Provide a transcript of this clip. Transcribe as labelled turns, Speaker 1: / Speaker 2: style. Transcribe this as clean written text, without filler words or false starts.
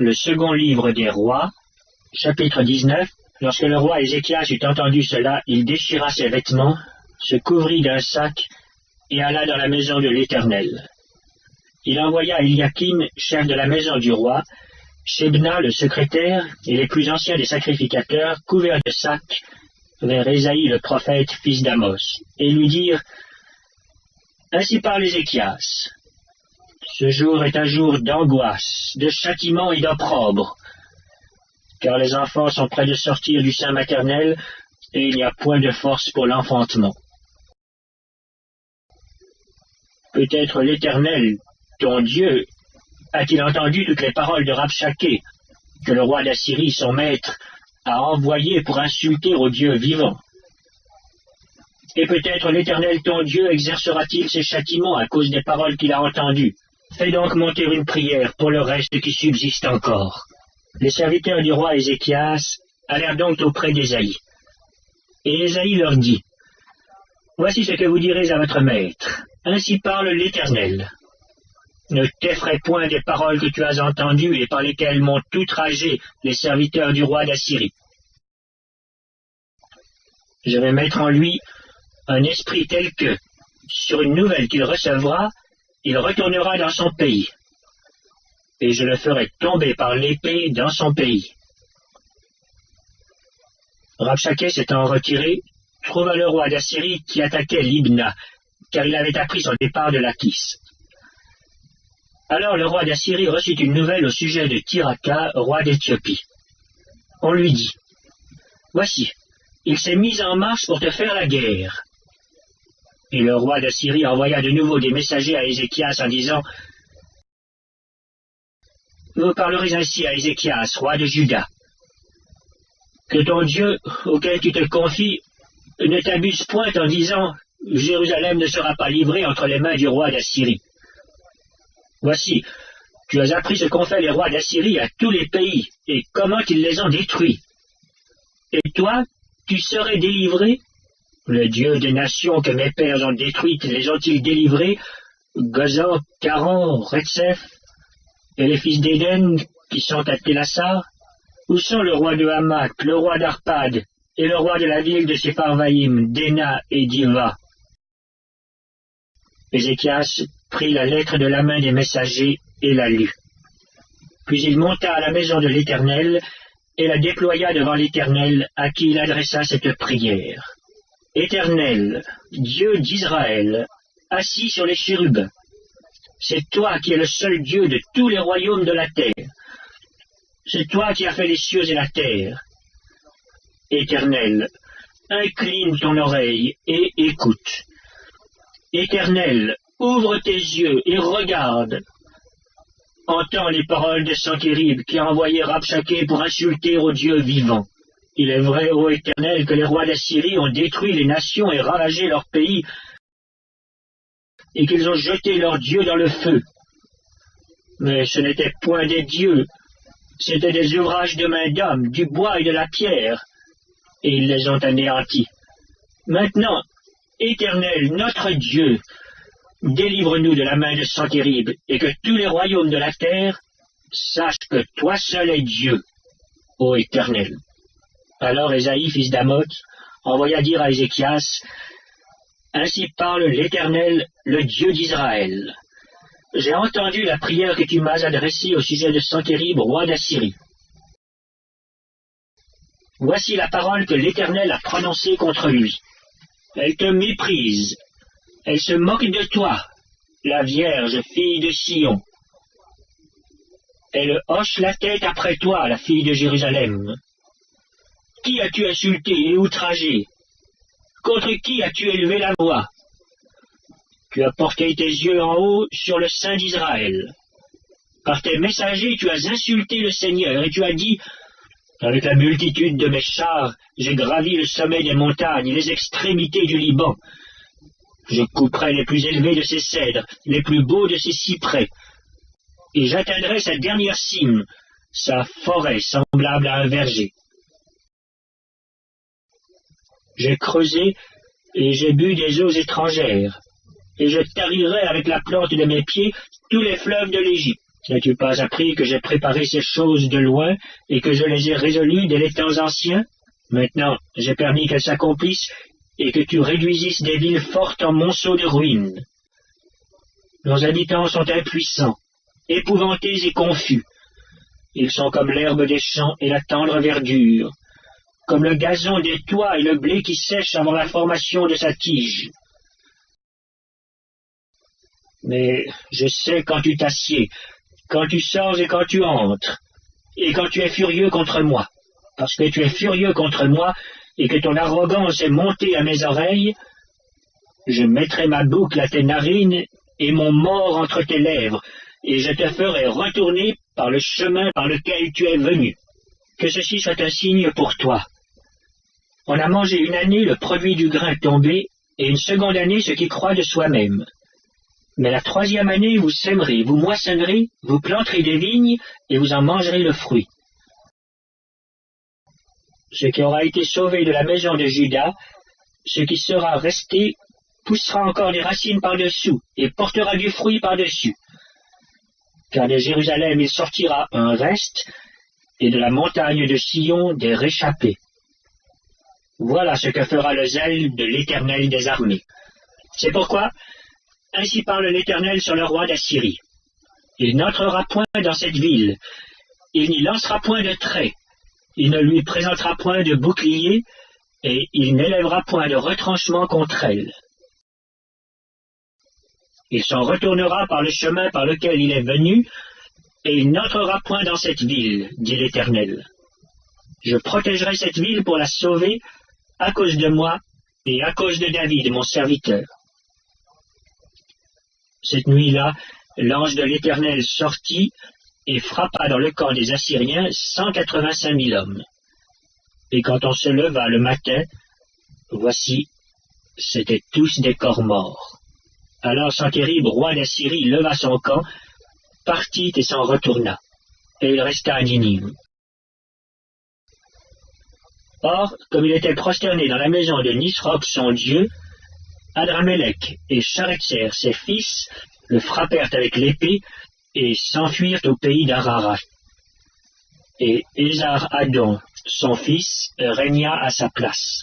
Speaker 1: Le second livre des rois, chapitre 19. Lorsque le roi Ézéchias eut entendu cela, il déchira ses vêtements, se couvrit d'un sac et alla dans la maison de l'Éternel. Il envoya Eliakim, chef de la maison du roi, Shebna, le secrétaire, et les plus anciens des sacrificateurs, couverts de sacs, vers Ésaïe le prophète, fils d'Amos, et lui dirent: Ainsi parle Ézéchias. Ce jour est un jour d'angoisse, de châtiment et d'opprobre, car les enfants sont près de sortir du sein maternel, et il n'y a point de force pour l'enfantement. Peut-être l'Éternel, ton Dieu, a-t-il entendu toutes les paroles de Rabshaké, que le roi d'Assyrie, son maître, a envoyé pour insulter au Dieu vivant. Et peut-être l'Éternel, ton Dieu, exercera-t-il ses châtiments à cause des paroles qu'il a entendues. Fais donc monter une prière pour le reste qui subsiste encore. Les serviteurs du roi Ézéchias allèrent donc auprès d'Ésaïe. Et Ésaïe leur dit: Voici ce que vous direz à votre maître. Ainsi parle l'Éternel. Ne t'effraie point des paroles que tu as entendues et par lesquelles m'ont outragé les serviteurs du roi d'Assyrie. Je vais mettre en lui un esprit tel que, sur une nouvelle qu'il recevra, il retournera dans son pays, et je le ferai tomber par l'épée dans son pays. Rabshaké s'étant retiré, trouva le roi d'Assyrie qui attaquait Libna, car il avait appris son départ de Lachis. Alors le roi d'Assyrie reçut une nouvelle au sujet de Tirhaka, roi d'Éthiopie. On lui dit: Voici, il s'est mis en marche pour te faire la guerre. Et le roi d'Assyrie envoya de nouveau des messagers à Ézéchias en disant: Vous parlerez ainsi à Ézéchias, roi de Juda. Que ton Dieu, auquel tu te confies, ne t'abuse point en disant: Jérusalem ne sera pas livrée entre les mains du roi d'Assyrie. Voici, tu as appris ce qu'ont fait les rois d'Assyrie à tous les pays, et comment ils les ont détruits. Et toi, tu serais délivré? Le Dieu des nations que mes pères ont détruites, les ont-ils délivrés? Gozan, Caran, Retsef, et les fils d'Éden qui sont à Télassar? Où sont le roi de Hamath, le roi d'Arpad, et le roi de la ville de Sepharvaïm, Déna et Diva? Ézéchias prit la lettre de la main des messagers et la lut. Puis il monta à la maison de l'Éternel et la déploya devant l'Éternel, à qui il adressa cette prière. Éternel, Dieu d'Israël, assis sur les chérubins, c'est toi qui es le seul Dieu de tous les royaumes de la terre. C'est toi qui as fait les cieux et la terre. Éternel, incline ton oreille et écoute. Éternel, ouvre tes yeux et regarde. Entends les paroles de Sanchérib qui a envoyé Rabshaké pour insulter au Dieu vivant. Il est vrai, ô Éternel, que les rois d'Assyrie ont détruit les nations et ravagé leur pays, et qu'ils ont jeté leurs dieux dans le feu. Mais ce n'étaient point des dieux, c'étaient des ouvrages de main d'homme, du bois et de la pierre, et ils les ont anéantis. Maintenant, Éternel, notre Dieu, délivre-nous de la main de Sanchérib, et que tous les royaumes de la terre sachent que toi seul es Dieu, ô Éternel. Alors Ésaïe, fils d'Amoz, envoya dire à Ézéchias: Ainsi parle l'Éternel, le Dieu d'Israël. J'ai entendu la prière que tu m'as adressée au sujet de Sanchérib, roi d'Assyrie. Voici la parole que l'Éternel a prononcée contre lui. Elle te méprise. Elle se moque de toi, la Vierge, fille de Sion. Elle hoche la tête après toi, la fille de Jérusalem. Qui as-tu insulté et outragé? Contre qui as-tu élevé la voix? Tu as porté tes yeux en haut sur le sein d'Israël. Par tes messagers, tu as insulté le Seigneur, et tu as dit: Avec la multitude de mes chars, j'ai gravi le sommet des montagnes, les extrémités du Liban. Je couperai les plus élevés de ses cèdres, les plus beaux de ses cyprès, et j'atteindrai sa dernière cime, sa forêt semblable à un verger. J'ai creusé et j'ai bu des eaux étrangères, et je tarirai avec la plante de mes pieds tous les fleuves de l'Égypte. N'as-tu pas appris que j'ai préparé ces choses de loin et que je les ai résolues dès les temps anciens? Maintenant, j'ai permis qu'elles s'accomplissent et que tu réduisisses des villes fortes en monceaux de ruines. Nos habitants sont impuissants, épouvantés et confus. Ils sont comme l'herbe des champs et la tendre verdure, comme le gazon des toits et le blé qui sèche avant la formation de sa tige. Mais je sais quand tu t'assieds, quand tu sors et quand tu entres, et quand tu es furieux contre moi, parce que tu es furieux contre moi et que ton arrogance est montée à mes oreilles, je mettrai ma boucle à tes narines et mon mors entre tes lèvres, et je te ferai retourner par le chemin par lequel tu es venu. Que ceci soit un signe pour toi. On a mangé une année le produit du grain tombé, et une seconde année ce qui croît de soi-même. Mais la troisième année vous sèmerez, vous moissonnerez, vous planterez des vignes, et vous en mangerez le fruit. Ce qui aura été sauvé de la maison de Juda, ce qui sera resté, poussera encore des racines par-dessous, et portera du fruit par-dessus. Car de Jérusalem il sortira un reste, et de la montagne de Sion des réchappés. Voilà ce que fera le zèle de l'Éternel des armées. C'est pourquoi, ainsi parle l'Éternel sur le roi d'Assyrie. Il n'entrera point dans cette ville, il n'y lancera point de trait, il ne lui présentera point de bouclier, et il n'élèvera point de retranchement contre elle. Il s'en retournera par le chemin par lequel il est venu, et il n'entrera point dans cette ville, dit l'Éternel. Je protégerai cette ville pour la sauver, à cause de moi et à cause de David, mon serviteur. Cette nuit-là, l'ange de l'Éternel sortit et frappa dans le camp des Assyriens 185 000 hommes. Et quand on se leva le matin, voici, c'étaient tous des corps morts. Alors Sennacherib, roi d'Assyrie, leva son camp, partit et s'en retourna, et il resta à Ninive. Or, comme il était prosterné dans la maison de Nisroch son dieu, Adramélec et Charetzer ses fils le frappèrent avec l'épée et s'enfuirent au pays d'Ararat. Et Ésar-Hadon, son fils, régna à sa place.